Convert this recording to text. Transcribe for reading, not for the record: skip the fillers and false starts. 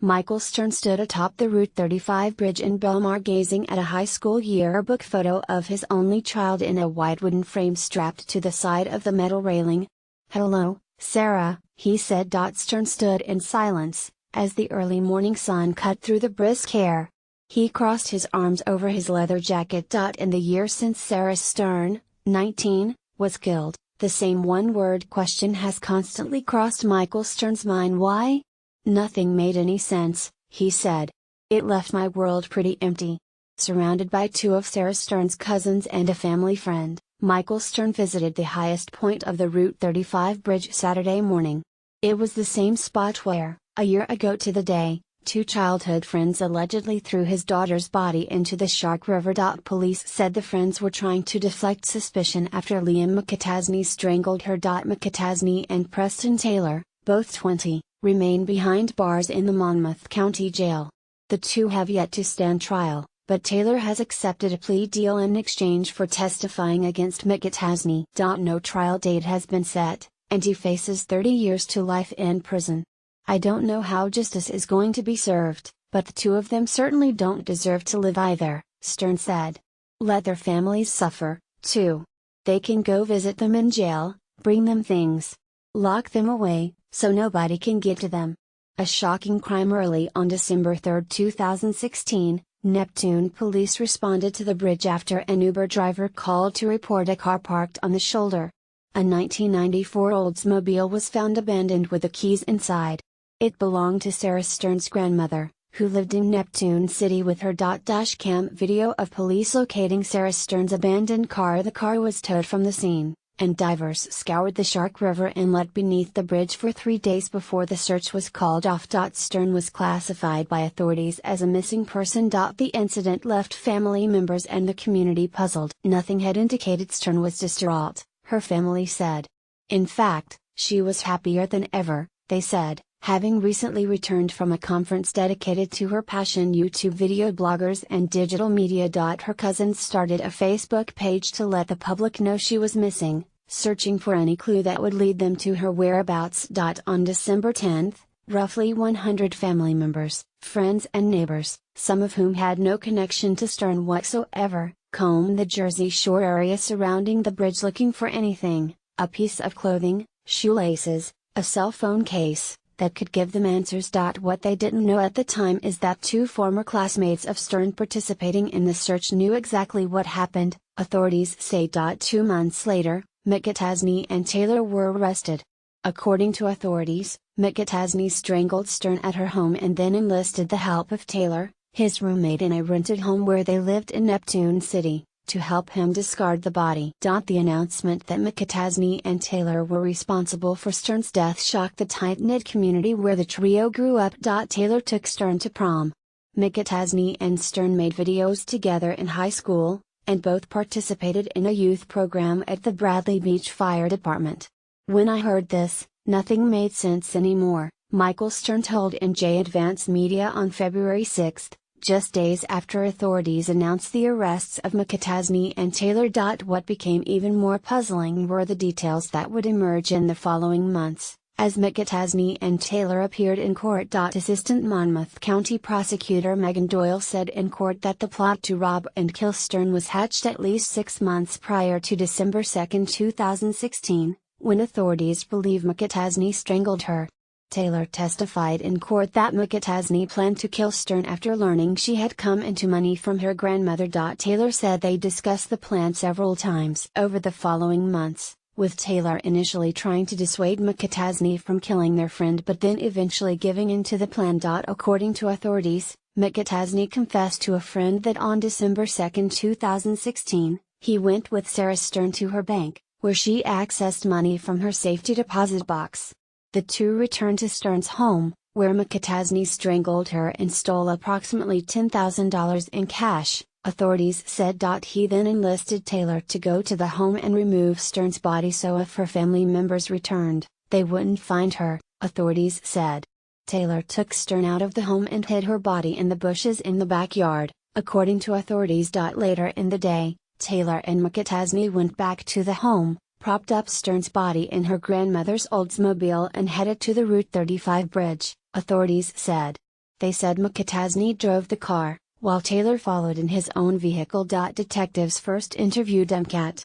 Michael Stern stood atop the Route 35 bridge in Belmar gazing at a high school yearbook photo of his only child in a white wooden frame strapped to the side of the metal railing. "Hello, Sarah," he said. Stern stood in silence, as the early morning sun cut through the brisk air. He crossed his arms over his leather jacket. In the year since Sarah Stern, 19, was killed, the same one-word question has constantly crossed Michael Stern's mind. Why? "Nothing made any sense," he said. "It left my world pretty empty." Surrounded by two of Sarah Stern's cousins and a family friend, Michael Stern visited the highest point of the Route 35 bridge Saturday morning. It was the same spot where, a year ago to the day, two childhood friends allegedly threw his daughter's body into the Shark River. Police said the friends were trying to deflect suspicion after Liam McAtasney strangled her. McAtasney and Preston Taylor, both 20, remain behind bars in the Monmouth County Jail. The two have yet to stand trial, but Taylor has accepted a plea deal in exchange for testifying against McAtasney. No trial date has been set, and he faces 30 years to life in prison. "I don't know how justice is going to be served, but the two of them certainly don't deserve to live either," Stern said. "Let their families suffer, too. They can go visit them in jail, bring them things. Lock them away, so nobody can get to them." A shocking crime. Early on December 3, 2016, Neptune police responded to the bridge after an Uber driver called to report a car parked on the shoulder. A 1994 Oldsmobile was found abandoned with the keys inside. It belonged to Sarah Stern's grandmother, who lived in Neptune City with her. Dashcam video of police locating Sarah Stern's abandoned car. The car was towed from the scene, and divers scoured the Shark River Inlet beneath the bridge for 3 days before the search was called off. Stern was classified by authorities as a missing person. The incident left family members and the community puzzled. Nothing had indicated Stern was distraught, her family said. In fact, she was happier than ever, they said, having recently returned from a conference dedicated to her passion. YouTube video bloggers and digital media. Her cousins started a Facebook page to let the public know she was missing, searching for any clue that would lead them to her whereabouts. On December 10, roughly 100 family members, friends and neighbors, some of whom had no connection to Stern whatsoever, combed the Jersey Shore area surrounding the bridge looking for anything, a piece of clothing, shoelaces, a cell phone case, that could give them answers. What they didn't know at the time is that two former classmates of Stern participating in the search knew exactly what happened, authorities say. 2 months later, McAtasney and Taylor were arrested. According to authorities, McAtasney strangled Stern at her home and then enlisted the help of Taylor, his roommate in a rented home where they lived in Neptune City, to help him discard the body. The announcement that McAtasney and Taylor were responsible for Stern's death shocked the tight-knit community where the trio grew up. Taylor took Stern to prom. McAtasney and Stern made videos together in high school, and both participated in a youth program at the Bradley Beach Fire Department. "When I heard this, nothing made sense anymore," Michael Stern told NJ Advance Media on February 6, just days after authorities announced the arrests of McAtasney and Taylor. What became even more puzzling were the details that would emerge in the following months, as McAtasney and Taylor appeared in court. Assistant Monmouth County Prosecutor Megan Doyle said in court that the plot to rob and kill Stern was hatched at least 6 months prior to December 2, 2016, when authorities believe McAtasney strangled her. Taylor testified in court that McAtasney planned to kill Stern after learning she had come into money from her grandmother. Taylor said they discussed the plan several times over the following months, with Taylor initially trying to dissuade McAtasney from killing their friend but then eventually giving in to the plan. According to authorities, McAtasney confessed to a friend that on December 2, 2016, he went with Sarah Stern to her bank, where she accessed money from her safety deposit box. The two returned to Stern's home, where McAtasney strangled her and stole approximately $10,000 in cash, authorities said. He then enlisted Taylor to go to the home and remove Stern's body so if her family members returned, they wouldn't find her, authorities said. Taylor took Stern out of the home and hid her body in the bushes in the backyard, according to authorities. Later in the day, Taylor and McAtasney went back to the home, propped up Stern's body in her grandmother's Oldsmobile and headed to the Route 35 bridge, authorities said. They said Mkhitaryan drove the car, while Taylor followed in his own vehicle. Detectives first interviewed MCAT,